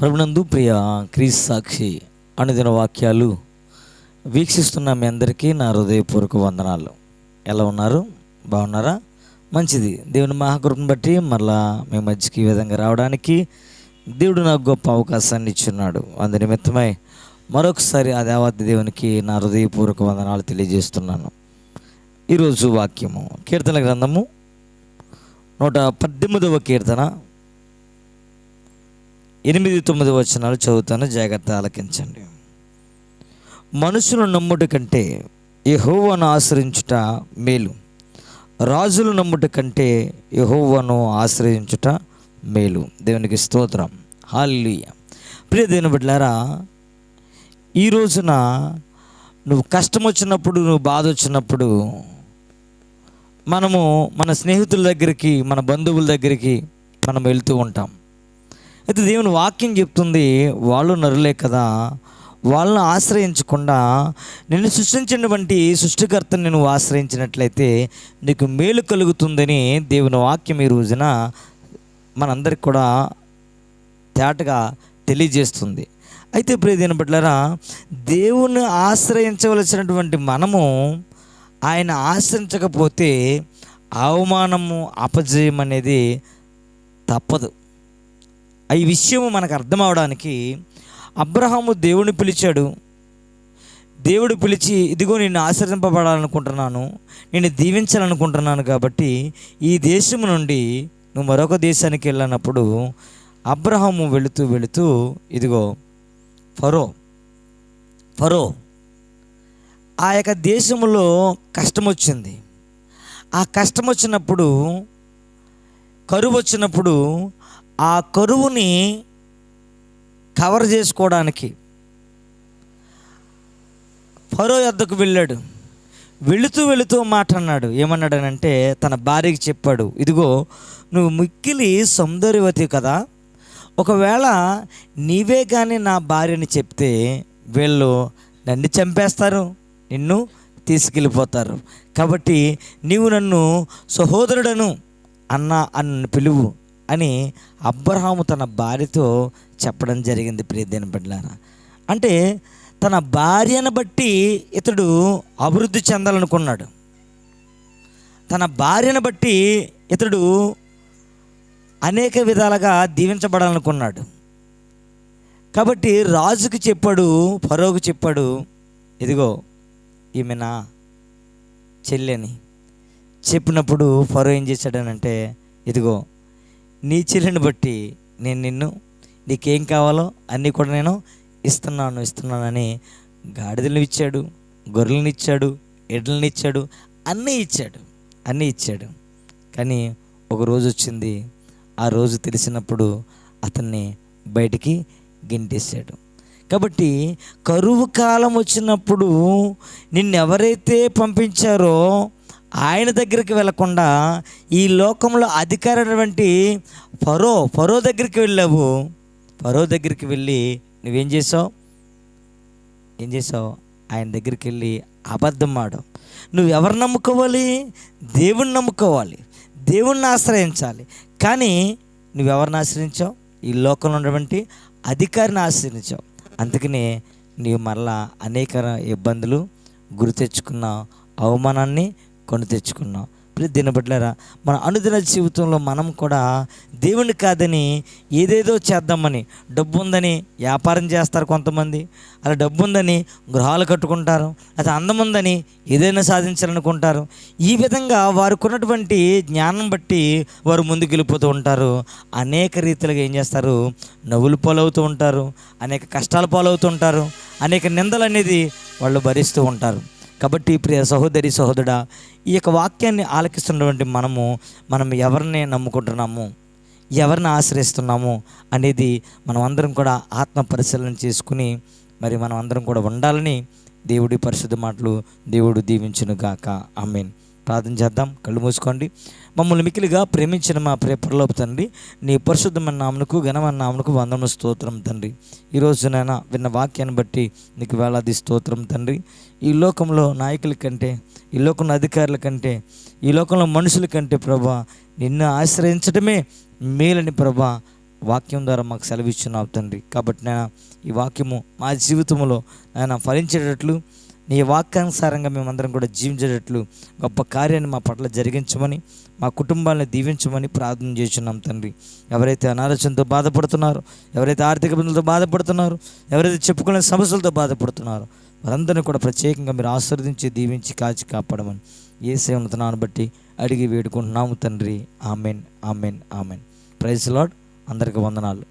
ప్రభునందు ప్రియ క్రీస్తు సాక్షి అనుదిన వాక్యాలు వీక్షిస్తున్న మీ అందరికీ నా హృదయపూర్వక వందనాలు. ఎలా ఉన్నారు? బాగున్నారా? మంచిది. దేవుని మహాకృపను బట్టి మరలా మీ మధ్యకి ఈ విధంగా రావడానికి దేవుడు నాకు గొప్ప అవకాశాన్ని ఇచ్చున్నాడు. అందు నిమిత్తమై మరొకసారి ఆ దేవాది దేవునికి నా హృదయపూర్వక వందనాలు తెలియజేస్తున్నాను. ఈరోజు వాక్యము కీర్తన గ్రంథము 118వ కీర్తన 8-9 వచనాలు చదువుతాను, జాగ్రత్త ఆలకించండి. మనుషులు నమ్ముట కంటే యెహోవాను ఆశ్రయించుట మేలు, రాజులు నమ్ముట కంటే యెహోవాను ఆశ్రయించుట మేలు. దేవునికి స్తోత్రం. హల్లెలూయా. ప్రియ దేవుని బిడ్డలారా, ఈ రోజున నువ్వు కష్టం వచ్చినప్పుడు, నువ్వు బాధ వచ్చినప్పుడు మనము మన స్నేహితుల దగ్గరికి, మన బంధువుల దగ్గరికి మనం వెళ్తూ ఉంటాం. అయితే దేవుని వాక్యం చెప్తుంది, వాళ్ళు నరులే కదా, వాళ్ళని ఆశ్రయించకుండా నిన్ను సృష్టించినటువంటి సృష్టికర్తను నువ్వు ఆశ్రయించినట్లయితే నీకు మేలు కలుగుతుందని దేవుని వాక్యం ఈ రోజున మనందరికి కూడా తేటగా తెలియజేస్తుంది. అయితే ప్రియ దేవుని బిడ్డలారా, దేవుని ఆశ్రయించవలసినటువంటి మనము ఆయన ఆశ్రయించకపోతే అవమానము, అపజయం అనేది తప్పదు. ఈ విషయము మనకు అర్థం అవడానికి అబ్రహాము దేవుని పిలిచాడు. దేవుడు పిలిచి, ఇదిగో నిన్ను ఆశ్రయింపబడాలనుకుంటున్నాను, నిన్ను దీవించాలనుకుంటున్నాను, కాబట్టి ఈ దేశం నుండి నువ్వు మరొక దేశానికి వెళ్ళినప్పుడు అబ్రహాము వెళుతూ వెళుతూ ఇదిగో ఫరో ఆ యొక్క దేశంలో కష్టం వచ్చింది. ఆ కష్టం వచ్చినప్పుడు, కరువు వచ్చినప్పుడు, ఆ కరువుని కవర్ చేసుకోవడానికి ఫరో యొద్దకు వెళ్ళాడు. వెళుతూ వెళుతూ మాట అన్నాడు. ఏమన్నాడనంటే తన భార్యకి చెప్పాడు, ఇదిగో నువ్వు మిక్కిలి సౌందర్యవతి కదా, ఒకవేళ నీవే కానీ నా భార్యని చెప్తే వీళ్ళు నన్ను చంపేస్తారు, నిన్ను తీసుకెళ్ళిపోతారు, కాబట్టి నీవు నన్ను సహోదరుడను అన్న పిలువు అని అబ్రహాము తన భార్యతో చెప్పడం జరిగింది. ప్రియ దేవుని బిడ్డలారా, అంటే తన భార్యను బట్టి ఇతడు అభివృద్ధి చెందాలనుకున్నాడు. తన భార్యను బట్టి ఇతడు అనేక విధాలుగా దీవించబడాలనుకున్నాడు. కాబట్టి రాజుకి చెప్పాడు, ఫరోకు చెప్పాడు, ఇదిగో ఈమె నా చెల్లెని చెప్పినప్పుడు ఫరో ఏం చేశాడనంటే, ఇదిగో నీ చెల్లిని బట్టి నేను నీకేం కావాలో అన్నీ కూడా నేను ఇస్తున్నానని గాడిదలను ఇచ్చాడు, గొర్రెలను ఇచ్చాడు, ఎడ్లను ఇచ్చాడు, అన్నీ ఇచ్చాడు. కానీ ఒక రోజు వచ్చింది. ఆ రోజు తెలిసినప్పుడు అతన్ని బయటికి గెంటేశాడు. కాబట్టి కరువు కాలం వచ్చినప్పుడు నిన్నెవరైతే పంపించారో ఆయన దగ్గరికి వెళ్ళకుండా ఈ లోకంలో అధికారైనటువంటి ఫరో దగ్గరికి వెళ్ళావు. ఫరో దగ్గరికి వెళ్ళి నువ్వేం చేసావు? ఆయన దగ్గరికి వెళ్ళి అబద్ధం ఆడావు. నువ్వు ఎవరు నమ్ముకోవాలి? దేవుణ్ణి నమ్ముకోవాలి, దేవుణ్ణి ఆశ్రయించాలి. కానీ నువ్వెవరిని ఆశ్రయించావు? ఈ లోకంలో ఉన్నటువంటి అధికారిని ఆశ్రయించావు. అందుకనే నీవు మరలా అనేక ఇబ్బందులు గురి తెచ్చుకున్నావు, అవమానాన్ని కొని తెచ్చుకున్నాం. ప్రియ దేవుని బిడ్డలారా, మన అనుదిన జీవితంలో మనం కూడా దేవుని కాదని ఏదేదో చేద్దామని, డబ్బు ఉందని వ్యాపారం చేస్తారు కొంతమంది, అలా డబ్బు ఉందని గృహాలు కట్టుకుంటారు, అది అందం ఉందని ఏదైనా సాధించాలనుకుంటారు. ఈ విధంగా వారికి ఉన్నటువంటి జ్ఞానం బట్టి వారు ముందుకు వెళ్ళిపోతూ ఉంటారు. అనేక రీతిలుగా ఏం చేస్తారు? నవ్వులు పాలవుతూ ఉంటారు, అనేక కష్టాలు పాలవుతూ ఉంటారు, అనేక నిందలు అనేది వాళ్ళు భరిస్తూ ఉంటారు. కాబట్టి ప్రియ సహోదరి సహోదరుడా, ఈ యొక్క వాక్యాన్ని ఆలకిస్తున్నటువంటి మనం ఎవరిని నమ్ముకుంటున్నాము, ఎవరిని ఆశ్రయిస్తున్నాము అనేది మనం అందరం కూడా ఆత్మ పరిశీలన చేసుకుని మరి మనం అందరం కూడా ఉండాలని దేవుడి పరిశుద్ధ మాటలు దేవుడు దీవించును గాక. ఆమేన్. ప్రార్థన చేద్దాం. కళ్ళు మూసుకోండి. మమ్మల్ని మిక్కిలిగా ప్రేమించిన మా ప్రియ పరలోక తండ్రి, నీ పరిశుద్ధమైన నామమునకు ఘనమైన నామమునకు వందనములు స్తోత్రం తండ్రి. ఈరోజునైనా విన్న వాక్యాన్ని బట్టి నీకు వేలాది స్తోత్రం తండ్రి. ఈ లోకంలో నాయకుల కంటే, ఈ లోకంలో అధికారుల కంటే, ఈ లోకంలో మనుషుల కంటే ప్రభా నిన్ను ఆశ్రయించడమే మేలని ప్రభా వాక్యం ద్వారా మాకు సెలవిస్తున్నావు తండ్రి. కాబట్టి నేను ఈ వాక్యము మా జీవితంలో నేను ఫలించేటట్లు, నీ వాక్యానుసారంగా మేమందరం కూడా జీవించేటట్లు గొప్ప కార్యాన్ని మా పట్ల జరిగించమని, మా కుటుంబాలను దీవించమని ప్రార్థన చేస్తున్నాం తండ్రి. ఎవరైతే అనారోగ్యంతో బాధపడుతున్నారో, ఎవరైతే ఆర్థిక ఇబ్బందులతో బాధపడుతున్నారో, ఎవరైతే చెప్పుకునే సమస్యలతో బాధపడుతున్నారో వారందరినీ కూడా ప్రత్యేకంగా మీరు ఆశీర్వదించి దీవించి కాచి కాపాడమని యేసే ఉన్నతనాన్ని బట్టి అడిగి వేడుకుంటున్నాము తండ్రి. Amen, amen, amen. Praise Lord. అందరికీ వందనాలు.